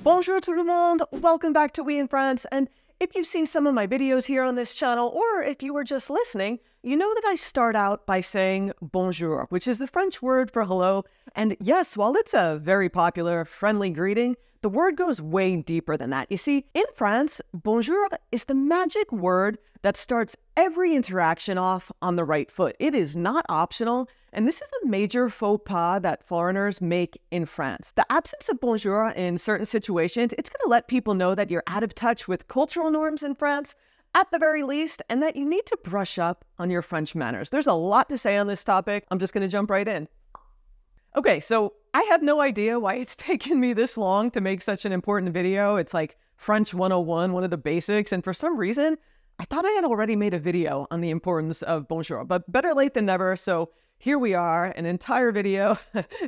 Bonjour tout le monde, welcome back to We in France, and if you've seen some of my videos here on this channel, or if you were just listening, you know that I start out by saying bonjour, which is the French word for hello, and yes, while it's a very popular, friendly greeting, the word goes way deeper than that. You see, in France, bonjour is the magic word that starts every interaction off on the right foot. It is not optional, and this is a major faux pas that foreigners make in France. The absence of bonjour in certain situations, it's going to let people know that you're out of touch with cultural norms in France, at the very least, and that you need to brush up on your French manners. There's a lot to say on this topic. I'm just going to jump right in. Okay, so I have no idea why it's taken me this long to make such an important video. It's like French 101, one of the basics, and for some reason, I thought I had already made a video on the importance of bonjour, but better late than never, so here we are, an entire video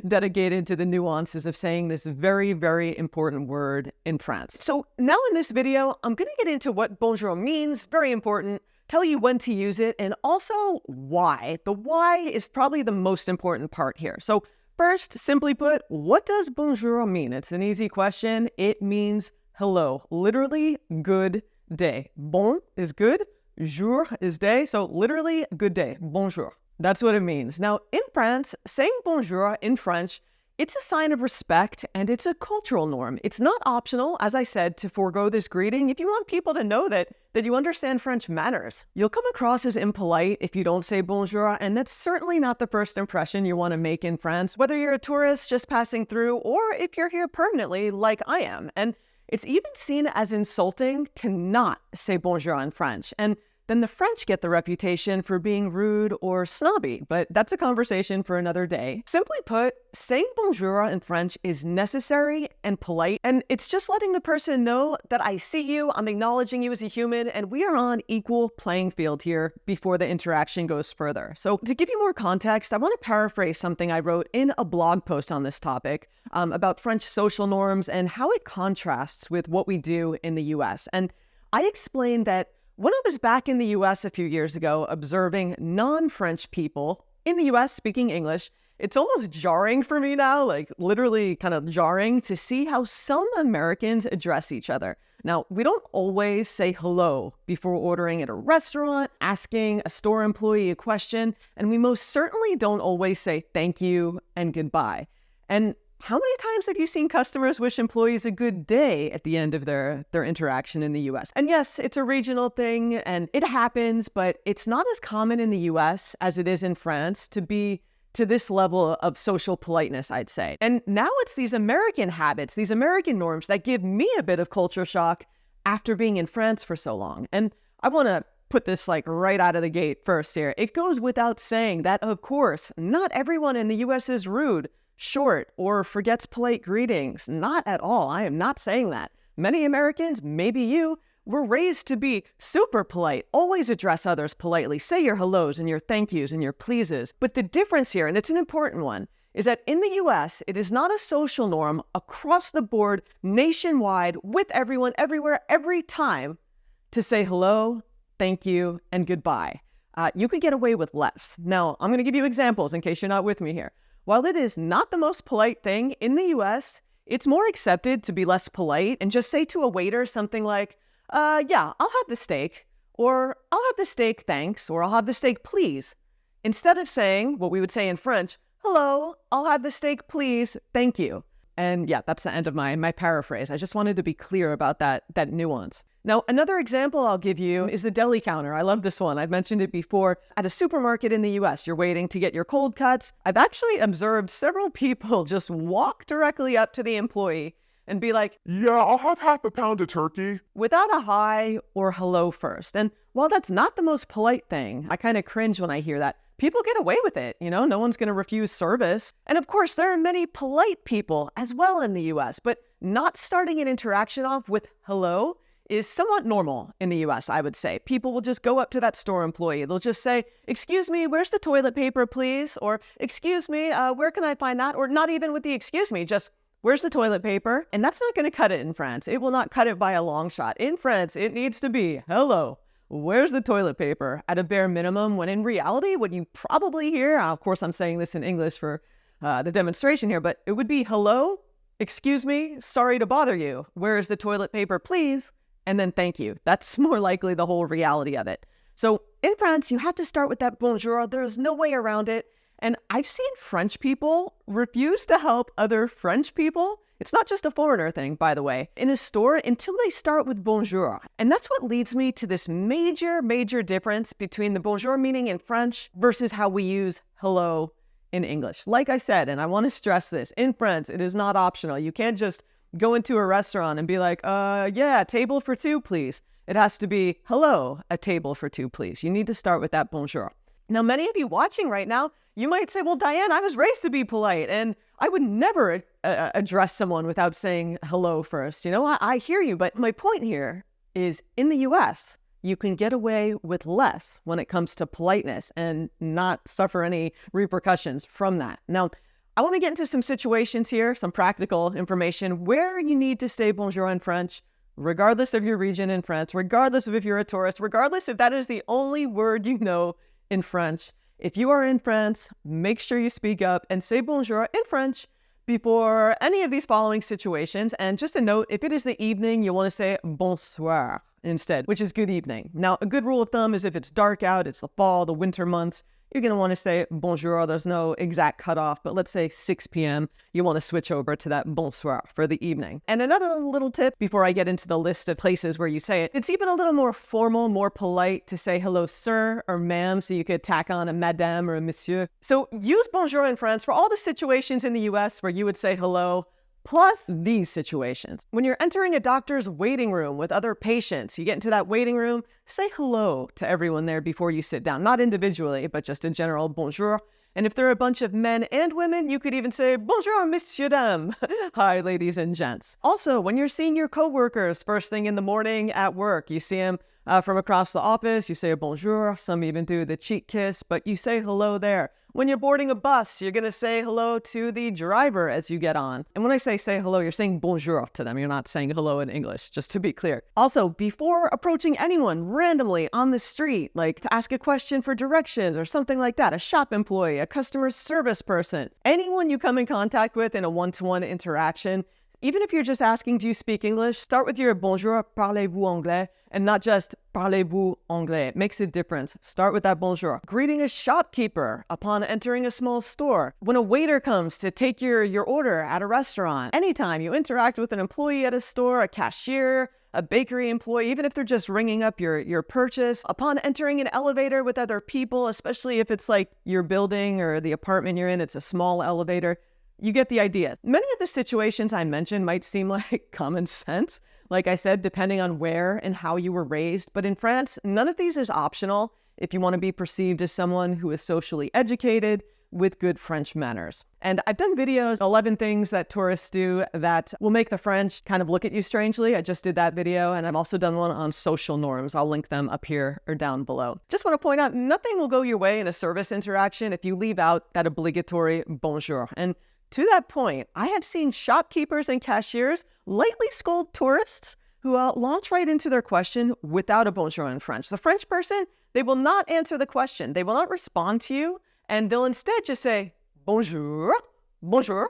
dedicated to the nuances of saying this very, very important word in France. So now in this video, I'm going to get into what bonjour means, very important, tell you when to use it, and also why. The why is probably the most important part here. So first, simply put, what does bonjour mean? It's an easy question. It means hello, literally good day. Bon is good, jour is day, so literally good day, bonjour. That's what it means. Now, in France, saying bonjour in French, it's a sign of respect and it's a cultural norm. It's not optional, as I said, to forego this greeting if you want people to know that you understand French manners. You'll come across as impolite if you don't say bonjour, and that's certainly not the first impression you want to make in France, whether you're a tourist just passing through or if you're here permanently like I am. And it's even seen as insulting to not say bonjour in French. And then the French get the reputation for being rude or snobby, but that's a conversation for another day. Simply put, saying bonjour in French is necessary and polite, and it's just letting the person know that I see you, I'm acknowledging you as a human, and we are on equal playing field here before the interaction goes further. So to give you more context, I want to paraphrase something I wrote in a blog post on this topic about French social norms and how it contrasts with what we do in the US. And I explained that when I was back in the US a few years ago observing non-French people in the US speaking English, it's almost jarring for me now, like literally kind of jarring to see how some Americans address each other. Now, we don't always say hello before ordering at a restaurant, asking a store employee a question, and we most certainly don't always say thank you and goodbye. And how many times have you seen customers wish employees a good day at the end of their interaction in the US? And yes, it's a regional thing and it happens, but it's not as common in the US as it is in France to be to this level of social politeness, I'd say. And now it's these American habits, these American norms that give me a bit of culture shock after being in France for so long. And I want to put this like right out of the gate first here. It goes without saying that, of course, not everyone in the US is rude, short, or forgets polite greetings. Not at all. I am not saying that. Many Americans, maybe you, were raised to be super polite, always address others politely, say your hellos and your thank yous and your pleases. But the difference here, and it's an important one, is that in the US, it is not a social norm across the board, nationwide, with everyone, everywhere, every time, to say hello, thank you, and goodbye. You could get away with less. Now, I'm going to give you examples in case you're not with me here. While it is not the most polite thing in the US, it's more accepted to be less polite and just say to a waiter something like, yeah, I'll have the steak, or I'll have the steak, thanks, or I'll have the steak, please. Instead of saying what we would say in French, hello, I'll have the steak, please, thank you. And yeah, that's the end of my paraphrase. I just wanted to be clear about that nuance. Now, another example I'll give you is the deli counter. I love this one. I've mentioned it before. At a supermarket in the US, you're waiting to get your cold cuts. I've actually observed several people just walk directly up to the employee and be like, yeah, I'll have half a pound of turkey, without a hi or hello first. And while that's not the most polite thing, I kind of cringe when I hear that. People get away with it, you know, no one's going to refuse service. And of course, there are many polite people as well in the US, but not starting an interaction off with hello is somewhat normal in the US, I would say. People will just go up to that store employee. They'll just say, excuse me, where's the toilet paper, please? Or, excuse me, where can I find that? Or not even with the excuse me, just, where's the toilet paper? And that's not going to cut it in France. It will not cut it by a long shot. In France, it needs to be, hello, where's the toilet paper? At a bare minimum, when in reality, what you probably hear, of course I'm saying this in English for the demonstration here, but it would be, hello, excuse me, sorry to bother you. Where is the toilet paper, please? And then thank you. That's more likely the whole reality of it. So in France, you have to start with that bonjour. There's no way around it. And I've seen French people refuse to help other French people. It's not just a foreigner thing, by the way, in a store until they start with bonjour. And that's what leads me to this major difference between the bonjour meaning in French versus how we use hello in English. Like I said, and I want to stress this, in France, it is not optional. You can't just go into a restaurant and be like, yeah, table for two, please. It has to be, hello, a table for two, please. You need to start with that bonjour. Now, many of you watching right now, you might say, well, Diane, I was raised to be polite, and I would never address someone without saying hello first. You know, I hear you, but my point here is in the US, you can get away with less when it comes to politeness and not suffer any repercussions from that. Now, I want to get into some situations here, some practical information where you need to say bonjour in French, regardless of your region in France, regardless of if you're a tourist, regardless if that is the only word you know in French. If you are in France, make sure you speak up and say bonjour in French before any of these following situations. And just a note, if it is the evening, you want to say bonsoir instead, which is good evening. Now, a good rule of thumb is if it's dark out, it's the fall, the winter months, you're going to want to say bonjour. There's no exact cutoff, but let's say 6 p.m. You want to switch over to that bonsoir for the evening. And another little tip before I get into the list of places where you say it, it's even a little more formal, more polite to say hello, sir or ma'am, so you could tack on a madame or a monsieur. So use bonjour in France for all the situations in the US where you would say hello, plus these situations. When you're entering a doctor's waiting room with other patients, you get into that waiting room, say hello to everyone there before you sit down. Not individually, but just in general, bonjour. And if there are a bunch of men and women, you could even say, bonjour, messieurs, dames. Hi, ladies and gents. Also, when you're seeing your coworkers first thing in the morning at work, you see them from across the office, you say a bonjour. Some even do the cheek kiss, but you say hello there. When you're boarding a bus, you're going to say hello to the driver as you get on. And when I say hello, you're saying bonjour to them. You're not saying hello in English, just to be clear. Also, before approaching anyone randomly on the street, like to ask a question for directions or something like that, a shop employee, a customer service person, anyone you come in contact with in a one-to-one interaction, even if you're just asking, do you speak English? Start with your bonjour, parlez-vous anglais, and not just parlez-vous anglais. It makes a difference. Start with that bonjour. Greeting a shopkeeper upon entering a small store. When a waiter comes to take your order at a restaurant. Anytime you interact with an employee at a store, a cashier, a bakery employee, even if they're just ringing up your purchase. Upon entering an elevator with other people, especially if it's like your building or the apartment you're in, it's a small elevator. You get the idea. Many of the situations I mentioned might seem like common sense, like I said, depending on where and how you were raised. But in France, none of these is optional if you want to be perceived as someone who is socially educated with good French manners. And I've done videos, 11 things that tourists do that will make the French kind of look at you strangely. I just did that video, and I've also done one on social norms. I'll link them up here or down below. Just want to point out, nothing will go your way in a service interaction if you leave out that obligatory bonjour. And to that point, I have seen shopkeepers and cashiers lightly scold tourists who launch right into their question without a bonjour in French. The French person, they will not answer the question. They will not respond to you, and they'll instead just say, bonjour, bonjour,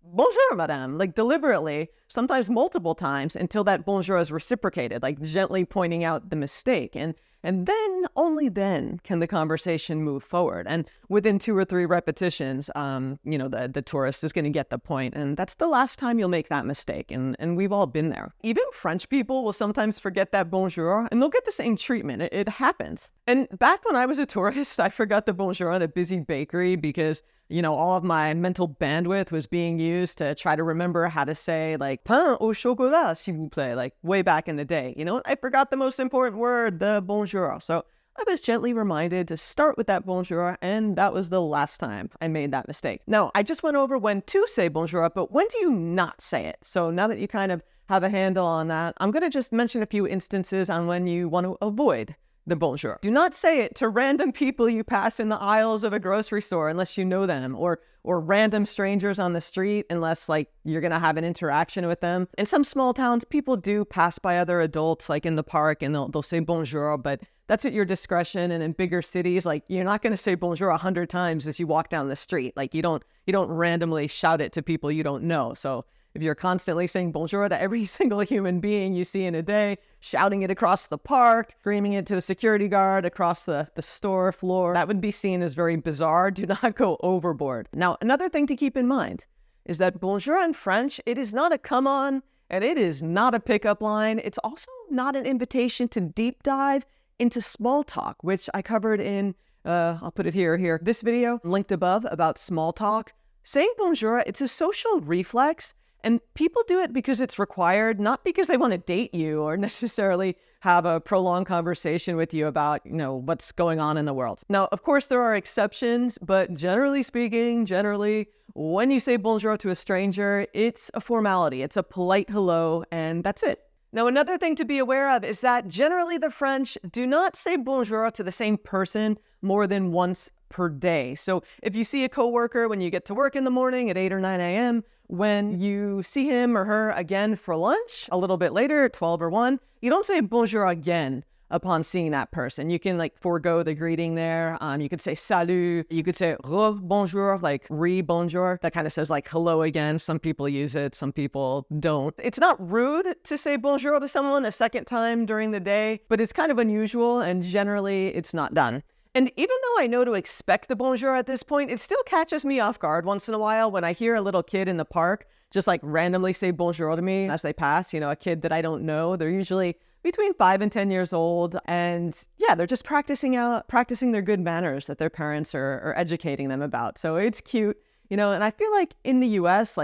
bonjour, madame, like deliberately, sometimes multiple times until that bonjour is reciprocated, like gently pointing out the mistake. And then, only then, can the conversation move forward. And within 2 or 3 repetitions, the tourist is going to get the point. And that's the last time you'll make that mistake. And we've all been there. Even French people will sometimes forget that bonjour, and they'll get the same treatment. It happens. And back when I was a tourist, I forgot the bonjour at a busy bakery because all of my mental bandwidth was being used to try to remember how to say, like, pain au chocolat, s'il vous plaît, like way back in the day. I forgot the most important word, the bonjour. So I was gently reminded to start with that bonjour, and that was the last time I made that mistake. Now, I just went over when to say bonjour, but when do you not say it? So now that you kind of have a handle on that, I'm going to just mention a few instances on when you want to avoid the bonjour. Do not say it to random people you pass in the aisles of a grocery store unless you know them, or random strangers on the street unless you're going to have an interaction with them. In some small towns, people do pass by other adults like in the park and they'll say bonjour, but that's at your discretion. And in bigger cities, you're not going to say bonjour 100 times as you walk down the street. You don't randomly shout it to people you don't know. So if you're constantly saying bonjour to every single human being you see in a day, shouting it across the park, screaming it to the security guard across the store floor, that would be seen as very bizarre. Do not go overboard. Now, another thing to keep in mind is that bonjour in French, it is not a come on, and it is not a pickup line. It's also not an invitation to deep dive into small talk, which I covered in, I'll put it here, this video linked above about small talk. Saying bonjour, it's a social reflex, and people do it because it's required, not because they want to date you or necessarily have a prolonged conversation with you about, what's going on in the world. Now, of course, there are exceptions, but generally speaking, when you say bonjour to a stranger, it's a formality. It's a polite hello, and that's it. Now, another thing to be aware of is that generally the French do not say bonjour to the same person more than once per day. So if you see a coworker when you get to work in the morning at 8 or 9 a.m., when you see him or her again for lunch a little bit later at 12 or 1, you don't say bonjour again upon seeing that person. You can forego the greeting there. You could say salut. You could say re-bonjour, re-bonjour. That kind of says hello again. Some people use it, some people don't. It's not rude to say bonjour to someone a second time during the day, but it's kind of unusual, and generally it's not done. And even though I know to expect the bonjour at this point, it still catches me off guard once in a while when I hear a little kid in the park just randomly say bonjour to me as they pass, a kid that I don't know. They're usually between 5 and 10 years old. And yeah, they're just practicing their good manners that their parents are educating them about. So it's cute, and I feel like in the US,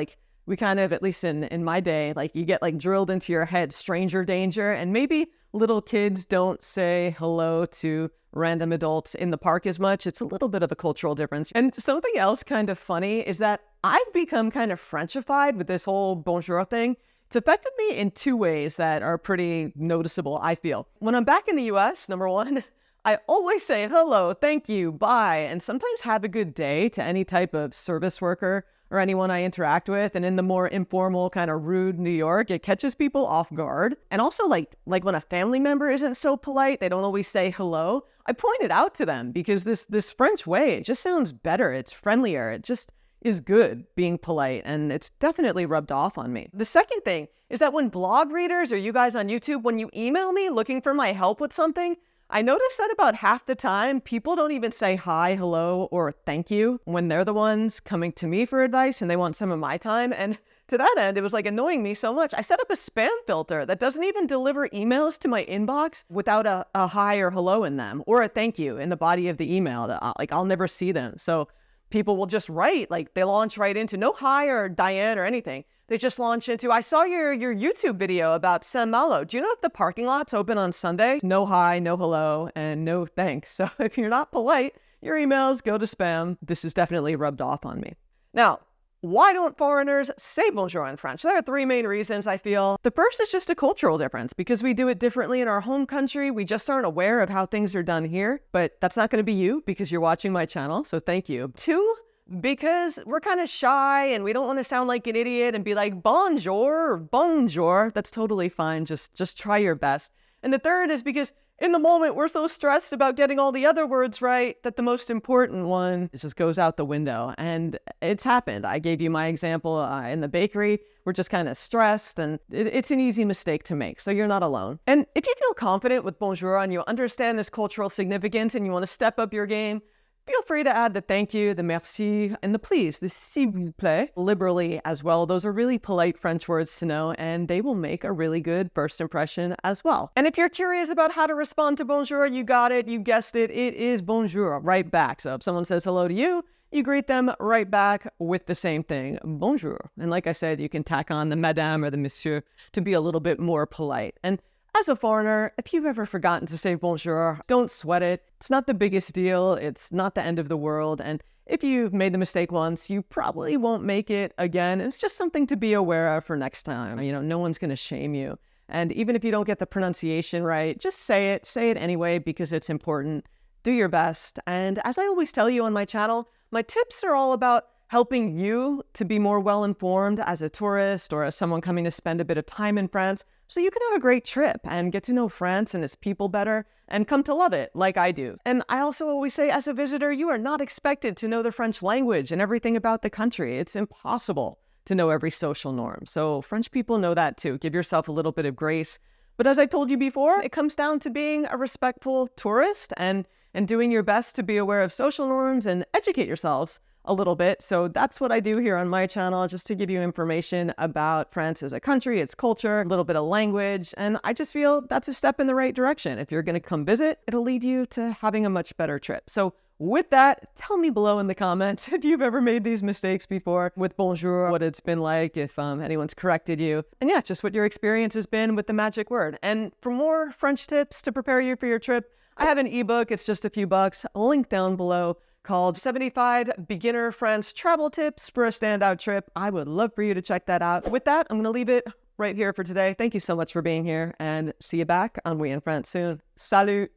we kind of, at least in my day, you get drilled into your head, stranger danger. And maybe little kids don't say hello to random adults in the park as much. It's a little bit of a cultural difference. And something else kind of funny is that I've become kind of Frenchified with this whole bonjour thing. It's affected me in two ways that are pretty noticeable, I feel. When I'm back in the US, number one, I always say hello, thank you, bye, and sometimes have a good day to any type of service worker or anyone I interact with. And in the more informal, kind of rude New York, it catches people off guard. And also like when a family member isn't so polite, they don't always say hello, I point it out to them because this French way, it just sounds better. It's friendlier. It just is good being polite, and it's definitely rubbed off on me. The second thing is that when blog readers or you guys on YouTube, when you email me looking for my help with something, I notice that about half the time, people don't even say hi, hello, or thank you when they're the ones coming to me for advice and they want some of my time. And to that end, it was annoying me so much. I set up a spam filter that doesn't even deliver emails to my inbox without a hi or hello in them, or a thank you in the body of the email. That I'll never see them. So people will just write, they launch right into no hi or Diane or anything. They just launch into, I saw your YouTube video about Saint-Malo. Do you know if the parking lot's open on Sunday? No hi, no hello, and no thanks. So if you're not polite, your emails go to spam. This has definitely rubbed off on me. Now, why don't foreigners say bonjour in French? There are three main reasons, I feel. The first is just a cultural difference. Because we do it differently in our home country, we just aren't aware of how things are done here. But that's not going to be you because you're watching my channel, so thank you. Two, because we're kind of shy and we don't want to sound like an idiot and be like, bonjour, or bonjour. That's totally fine. Just try your best. And the third is because in the moment, we're so stressed about getting all the other words right that the most important one just goes out the window. And it's happened. I gave you my example in the bakery. We're just kind of stressed, and it's an easy mistake to make. So you're not alone. And if you feel confident with bonjour and you understand this cultural significance and you want to step up your game, feel free to add the thank you, the merci, and the please, the s'il vous plaît, liberally as well. Those are really polite French words to know, and they will make a really good first impression as well. And if you're curious about how to respond to bonjour, you got it, you guessed it, it is bonjour, right back. So if someone says hello to you, you greet them right back with the same thing, bonjour. And like I said, you can tack on the madame or the monsieur to be a little bit more polite. And as a foreigner, if you've ever forgotten to say bonjour, don't sweat it. It's not the biggest deal. It's not the end of the world. And if you've made the mistake once, you probably won't make it again. It's just something to be aware of for next time. No one's going to shame you. And even if you don't get the pronunciation right, just say it anyway, because it's important. Do your best. And as I always tell you on my channel, my tips are all about helping you to be more well-informed as a tourist or as someone coming to spend a bit of time in France, so you can have a great trip and get to know France and its people better and come to love it like I do. And I also always say, as a visitor, you are not expected to know the French language and everything about the country. It's impossible to know every social norm. So French people know that too. Give yourself a little bit of grace. But as I told you before, it comes down to being a respectful tourist and doing your best to be aware of social norms and educate yourselves a little bit. So that's what I do here on my channel, just to give you information about France as a country, its culture, a little bit of language. And I just feel that's a step in the right direction. If you're going to come visit, it'll lead you to having a much better trip. So with that, tell me below in the comments if you've ever made these mistakes before with Bonjour, what it's been like, if anyone's corrected you, and yeah, just what your experience has been with the magic word. And for more French tips to prepare you for your trip, I have an ebook. It's just a few bucks. A link down below called 75 Beginner French Travel Tips for a Standout Trip. I would love for you to check that out. With that, I'm going to leave it right here for today. Thank you so much for being here, and see you back on We in France soon. Salut!